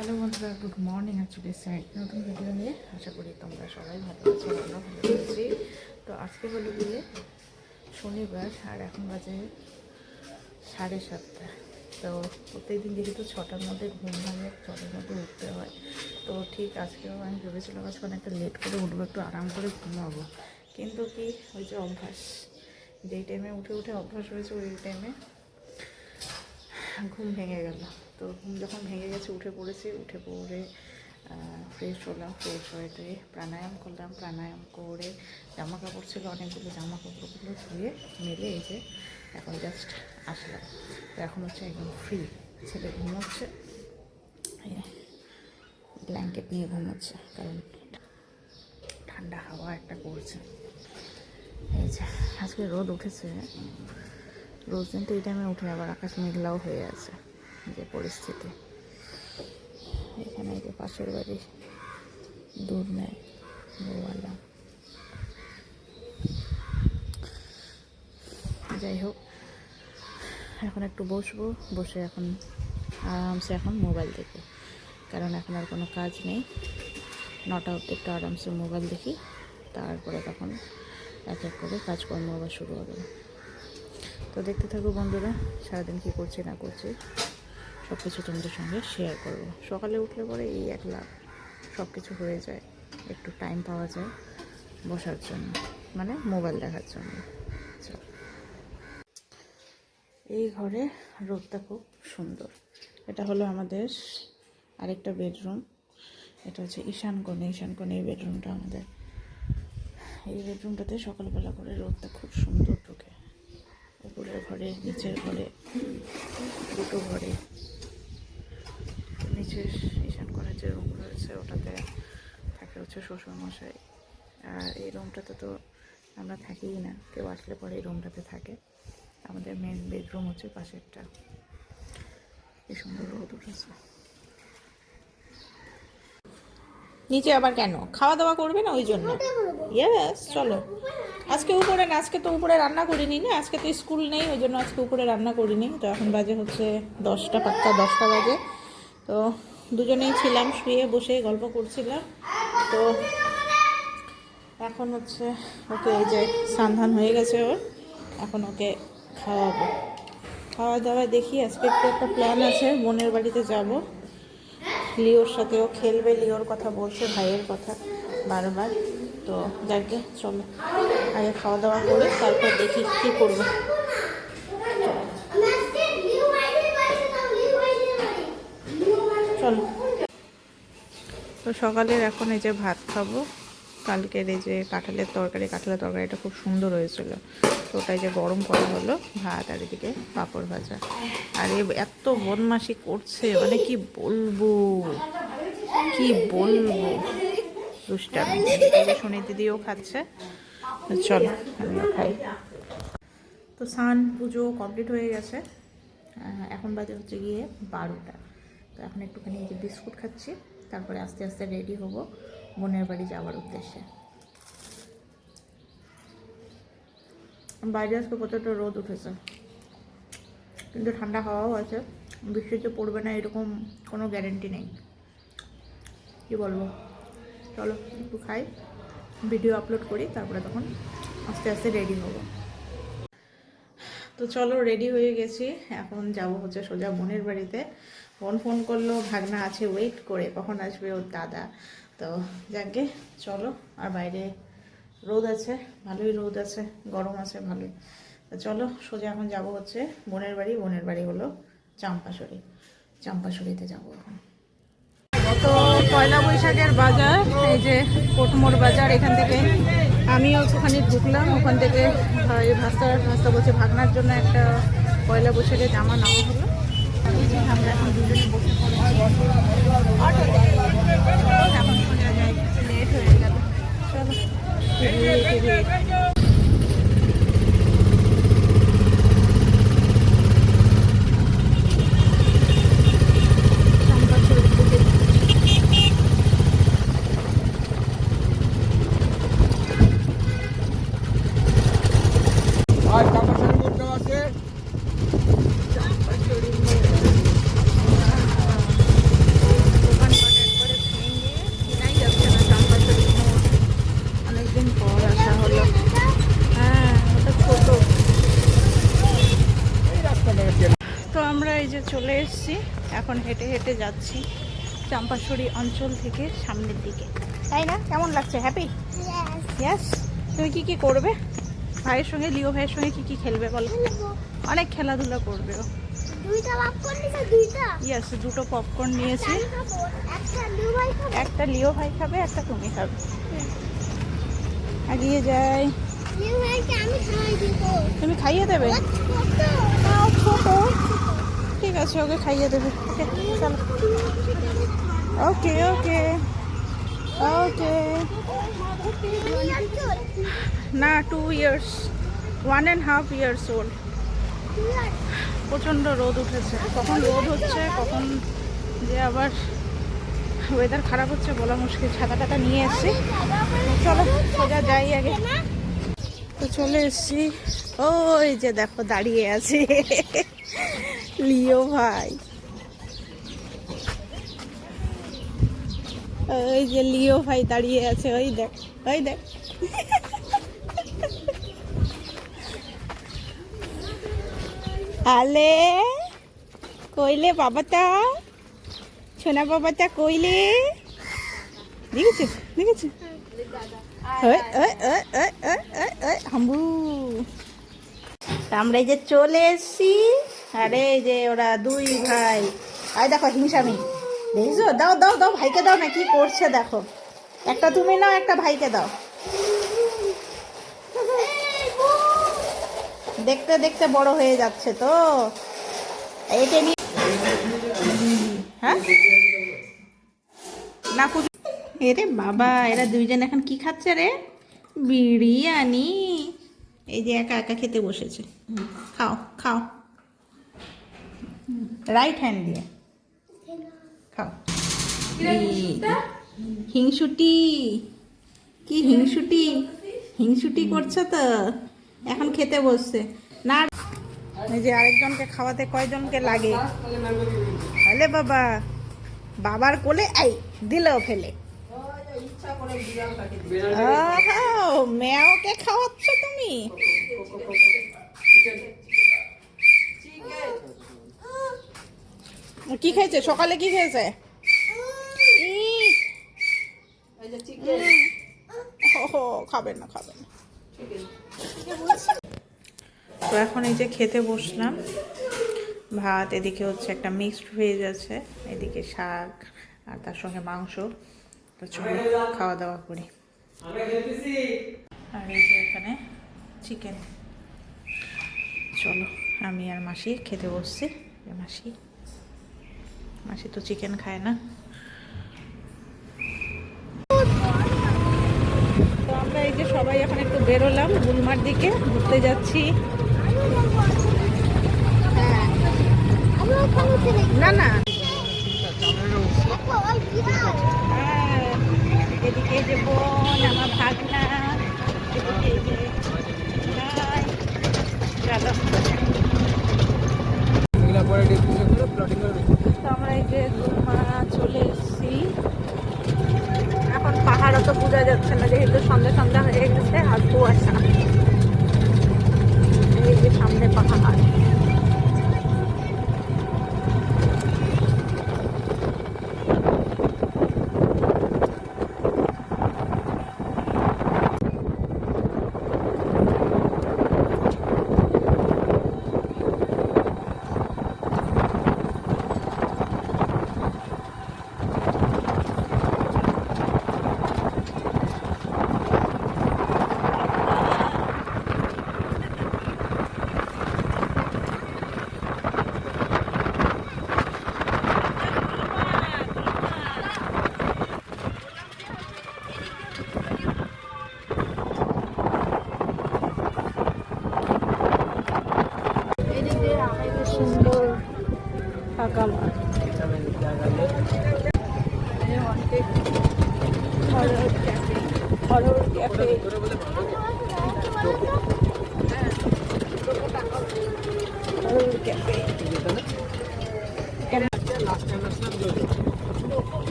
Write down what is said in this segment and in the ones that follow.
Hello বন্ধুরা, good morning. চলে এসেছি নতুন ভিডিও নিয়ে। আশা করি তোমরা সবাই ভালো আছো, আমরা ভালো আছি। তো আজকে হলো গিয়ে শনিবার, আর এখন বাজে 7:30। তো প্রত্যেকদিন যেহেতু 6টার মধ্যে ঘুম ভাঙে, 6টার মধ্যে উঠতে হয়। তো ঠিক আজকেও আমি ভেবেছিলাম আজকে অনেকটা লেট করে উঠবো, একটু আরাম করে ঘুমাবো। কিন্তু কি ওই যে অভ্যাস, যেই টাইমে উঠে উঠে অভ্যাস হয়েছে ওই টাইমে ঘুম ভেঙে গেল। তো ঘুম যখন ভেঙে গেছে উঠে পড়েছি, উঠে পড়ে ফ্রেশ হলাম, ফ্রেশ হয়ে টুয়ে প্রাণায়াম করলাম, প্রাণায়াম করে জামা কাপড় ছিল অনেকগুলো, জামা কাপড়গুলো ধুয়ে মেলে এই যে এখন জাস্ট আসলাম। তো এখন হচ্ছে একদম ফ্রি। ছেলে ঘুমোচ্ছে, ব্ল্যাঙ্কেট নিয়ে ঘুমোচ্ছে, কারণ ঠান্ডা হাওয়া একটা করছে। এই যে আজকে রোদ উঠেছে, রোজ দিন তো এই টাইমে উঠে, আবার আকাশ মেঘলাও হয়ে আছে। যে পরিস্থিতি এখানে, যে পাশের বাড়ি দূর নেয় বউওয়ালা। যাই হোক, এখন একটু বসবো, বসে এখন আরামসে এখন মোবাইল দেখবো, কারণ এখন আর কোনো কাজ নেই। 9টা অবধি একটু আরামসে মোবাইল দেখি, তারপরে তখন এক এক করে কাজকর্ম আবার শুরু হবে। তো দেখতে থাকো বন্ধুরা, সারাদিন কী করছি না করছি সব কিছু তোমাদের সঙ্গে শেয়ার করব। সকালে উঠলে পরে এই একলা সব কিছু হয়ে যায়, একটু টাইম পাওয়া যায় বসার জন্য, মানে মোবাইল দেখার জন্য। এই ঘরে রোদটা খুব সুন্দর। এটা হলো আমাদের আরেকটা বেডরুম, এটা হচ্ছে ঈশান কোণে এই বেডরুমটা আমাদের। এই বেডরুমটাতে সকালবেলা করে রোদটা খুব সুন্দর ঢোকে, উপরের ঘরে নিচের ঘরে, দুটো ঘরে। নিচের ঈশান কোণের যে রুম রয়েছে ওটাতে থাকে হচ্ছে শ্বশুরমশাই, আর এই রুমটাতে তো আমরা থাকিই না, কেউ আসলে পরে এই রুমটাতে থাকে। আমাদের মেন বেডরুম হচ্ছে পাশেরটা। কি সুন্দর রোদ উঠেছে। নিচে আবার কেন খাওয়া দাওয়া করবে না ওই জন্য? ইয়েস, চলো। আজকে উপরে না, আজকে তো উপরে রান্না করিনি না, আজকে তো স্কুল নেই, ওই জন্য আজকে উপরে রান্না করিনি। তো এখন বাজে হচ্ছে 10টা, পাক্কা 10টা বাজে। তো দুজনেই ছিলাম, শুয়ে বসে গল্প করছিলাম। তো এখন হচ্ছে ওকে, এই যে স্নান হয়ে গেছে ওর, এখন ওকে খাওয়াবো। খাওয়া দাওয়া দেখি, আজকে একটু একটা প্ল্যান আছে, বোনের বাড়িতে যাব। লিওর সাথেও খেলবে, লিওর কথা বলছে, ভাইয়ের কথা বারবার। তো যাকে চলো আগে খাওয়া দাওয়া করে তারপর দেখি কী করবো। চলো। তো সকালের এখন এই যে ভাত খাবো। কালকের এই যে কাঁঠালের তরকারিটা খুব সুন্দর হয়েছিল, তো ওটাই যে গরম করা হলো, ভাত আর এদিকে পাঁপড় ভাজা। আর এত বদমাশি করছে, মানে কি বলবো দুষ্টামি। সোনি দিদিও খাচ্ছে, চলো আমিও খাই। তো স্নান পুজো কমপ্লিট হয়ে গেছে, এখন বাজে হচ্ছে গিয়ে 12টা। তো এখন একটুখানি এই যে বিস্কুট খাচ্ছি, তারপরে আস্তে আস্তে রেডি হব বোনের বাড়ি যাওয়ার উদ্দেশ্যে। বাইরে আজকে কতটা রোদ উঠেছে, কিন্তু ঠান্ডা হাওয়াও আছে। বৃষ্টি যে পড়বে না এরকম কোনো গ্যারেন্টি নেই, কি বলবো। চলো একটু খাই, ভিডিও আপলোড করি, তারপরে তখন আস্তে আস্তে রেডি হব। তো চলো, রেডি হয়ে গেছি, এখন যাব হচ্ছে সোজা বোনের বাড়িতে। বোন ফোন করলো, ভাগনা আছে ওয়েট করে কখন আসবে ওর দাদা। তো যাকে চলো, আর বাইরে রোদ আছে, ভালোই রোদ আছে, গরম আছে ভালোই। তো চলো সোজা এখন যাব হচ্ছে বোনের বাড়ি হলো চাম্পাশড়িতে যাবো এখন। তো পয়লা বৈশাখের বাজার, এই যে কোটমোড় বাজার, এখান থেকে আমিও একটুখানি ঢুকলাম। ওখান থেকে ভাস্তা বলছে ভাগনার জন্য একটা পয়লা বৈশাখের জামা নেওয়া হলো। আমরা এখন দুজনে বসে এখন সোজা যাই, লেট হয়ে গেল। চলো। এখন হেঁটে হেঁটে যাচ্ছি চম্পাশরী অঞ্চল থেকে সামনের দিকে, তাই না? কেমন লাগছে? হ্যাপি? ইয়েস। তুমি কি কি করবে ভাইয়ের সঙ্গে, লিও ভাইয়ের সঙ্গে কি কি খেলবে বলো? অনেক খেলাধুলা করবে ও। ইয়েস, দুটো পপকর্ন নিয়েছি, একটা লিও ভাই খাবে, একটা তুমি খাবে। এগিয়ে যাই। তুমি খাইয়ে দেবে? ছোট, ঠিক আছে, ওকে খাইয়ে দেবে। ওকে চলো। ওকে ওকে ওকে। না, 2 years, 1.5 years old. প্রচণ্ড রোদ উঠেছে, কখন রোদ হচ্ছে কখন যে আবার ওয়েদার খারাপ হচ্ছে বলা মুশকিল। ছাতা টাতা নিয়ে এসছি, চলো সোজা যাই আগে। তো চলে এসছি, ওই যে দেখো দাঁড়িয়ে আছে লিও ভাই, ওই যে লিও ভাই দাঁড়িয়ে আছে, ওই দেখ ওই দেখ। আলে কইলে বাবাটা, সোনা বাবাটা কইলে, দেখেছো দেখেছো? হাম্বু। আমরা এই যে চলে এসছি, আরে এই যে ওরা দুই ভাই, আই দেখো হিংসামি, দেখছো? দাও দাও দাও, ভাইকে দাও না, কি করছে দেখো। একটা তুমি নাও, একটা ভাইকে দাও। দেখতে দেখতে বড় হয়ে যাচ্ছে তো এইটা নিয়ে। হ্যাঁ না কুচু। এরে বাবা, এরা দুইজন এখন কি খাচ্ছে রে? বিরিয়ানি। এই যে একা একা খেতে বসেছে। খাও খাও, রাইট হ্যান্ড দিয়ে খাও। হিংসুটি, কি হিংসুটি, হিংসুটি করছো তো, এখন খেতে বসছে না। এই যে আরেকজনকে খাওয়াতে কয়জনকে লাগে? আলে বাবা, বাবার কোলে এই দিলেও ফেলে। মেয়াওকে খাওয়াচ্ছ তুমি? কি খেয়েছে সকালে? কি খেয়েছে? খাবেন না খাবেন না। তো এখন এই যে খেতে বসলাম, ভাত, এদিকে হচ্ছে একটা মিক্সড ভেজ আছে, এদিকে শাক আর তার সঙ্গে মাংস। তো চলো খাওয়া দাওয়া করি। আর এই যে এখানে চিকেন। চলো আমি আর মাসি খেতে বসছি। মাসি মাসি তো চিকেন খায় না। তো আমরা এই যে সবাই এখন একটু বেরোলাম, গুলমার দিকে ঘুরতে যাচ্ছি। না না, এদিকে যে বোন আমার ভাগনা, এদিকে যে ভাই। চলো তো আমরা এই যে গুলমা চলে এসেছি। এখন পাহাড়ও তো বোঝা যাচ্ছে না, যেহেতু সন্ধ্যা সন্ধ্যা হয়ে গেছে আর কুয়াশা। এই যে সামনে পাহাড়। সুন্দর ফাঁকা মাঠ। Horror cafe, horror cafe.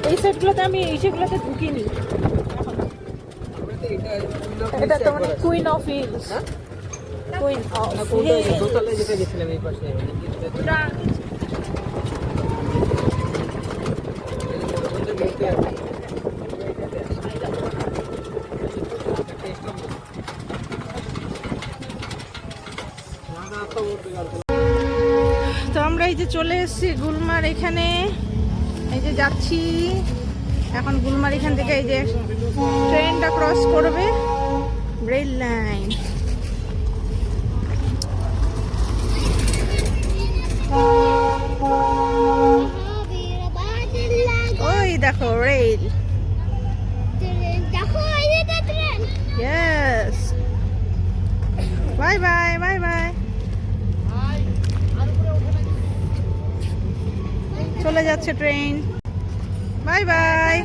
এই সেটগুলোতে আমি সেগুলোতে ঢুকিনি। এটা তো মানে কুইন অফ হিলস, কই দোতলায় যেটা গেছিলাম এই পাশে তো আমরা এই যে চলে এসেছি গুলমার এখানে, এই যে যাচ্ছি এখন গুলমার এখান থেকে। এই যে ট্রেনটা ক্রস করবে, রেল লাইন। ওই দেখো rail, yes. Bye bye bye bye, চলে যাচ্ছে ট্রেন। Bye bye.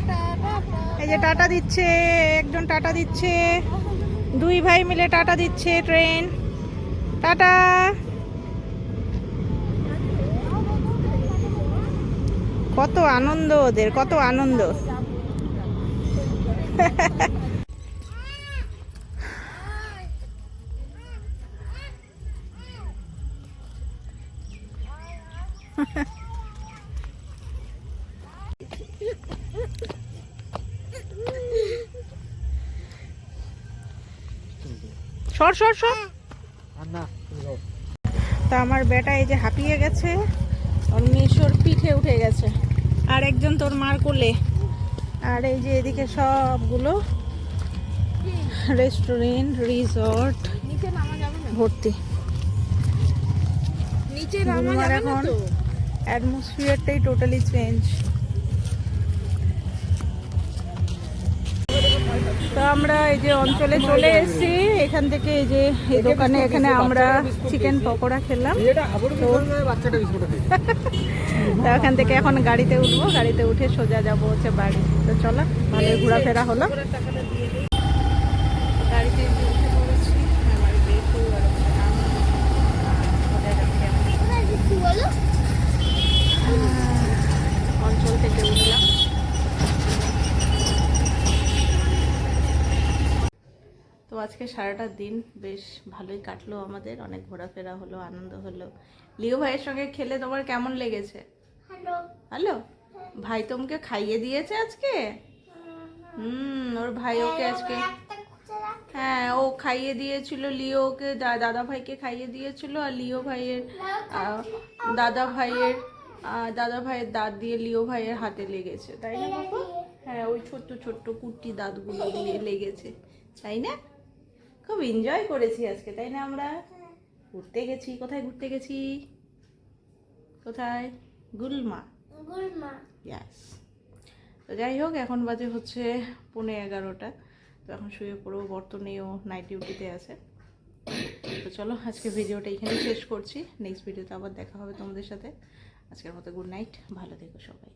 এই যে টাটা দিচ্ছে, একজন টাটা দিচ্ছে, দুই ভাই মিলে টাটা দিচ্ছে ট্রেন। টাটা। কত আনন্দ ওদের, কত আনন্দ। সর সর সর। তা আমার বেটা এই যে হাঁপিয়ে গেছে, ওর মেশোর পিঠে উঠে গেছে, আর একজন তোর মার কোলে। আর এই যে এদিকে সবগুলো রেস্টুরেন্ট, রিসর্ট ভর্তি। গুলমার এখন অ্যাটমসফিয়ারটাই টোটালি চেঞ্জ। তো আমরা এই যে অঞ্চলে চলে এসেছি, এখান থেকে এই যে এই দোকানে, এখানে আমরা চিকেন পকোড়া খেলাম। তো এখান থেকে এখন গাড়িতে উঠবো, গাড়িতে উঠে সোজা যাবো হচ্ছে বাড়ি। তো চলো, ভালোই ঘোরাফেরা হলো। গাড়িতে উঠে পড়েছি, আমার বেটু আর অঞ্চল থেকে উঠলাম। তো আজকে সারাটা দিন বেশ ভালোই কাটলো আমাদের, অনেক ঘোরাফেরা হলো, আনন্দ হলো। লিও ভাইয়ের সঙ্গে খেলে তোমার কেমন লেগেছে? হ্যালো। ভাই তোমাকে খাইয়ে দিয়েছে আজকে? ওর ভাই ওকে আজকে, হ্যাঁ ও খাইয়ে দিয়েছিল, লিওকে দাদা ভাইকে খাইয়ে দিয়েছিল। আর লিও ভাইয়ের দাদা ভাইয়ের দাঁত দিয়ে লিও ভাইয়ের হাতে লেগেছে, তাই না বাবা? হ্যাঁ, ওই ছোট্ট ছোট্ট কুট্টি দাঁতগুলো দিয়ে লেগেছে, তাই না? খুব এনজয় করেছি আজকে, তাই না? আমরা ঘুরতে গেছি। কোথায় ঘুরতে গেছি? কোথায়? গুলমা। ইয়াস। তো যাই হোক, এখন বাজে হচ্ছে 11:15। তো এখন শুয়ে পড়বো, বর্তমানেও নাইট ডিউটিতে আছে। তো চলো, আজকে ভিডিওটা এখানেই শেষ করছি। নেক্সট ভিডিওতে আবার দেখা হবে তোমাদের সাথে। আজকের মতো গুড নাইট, ভালো থেকো সবাই।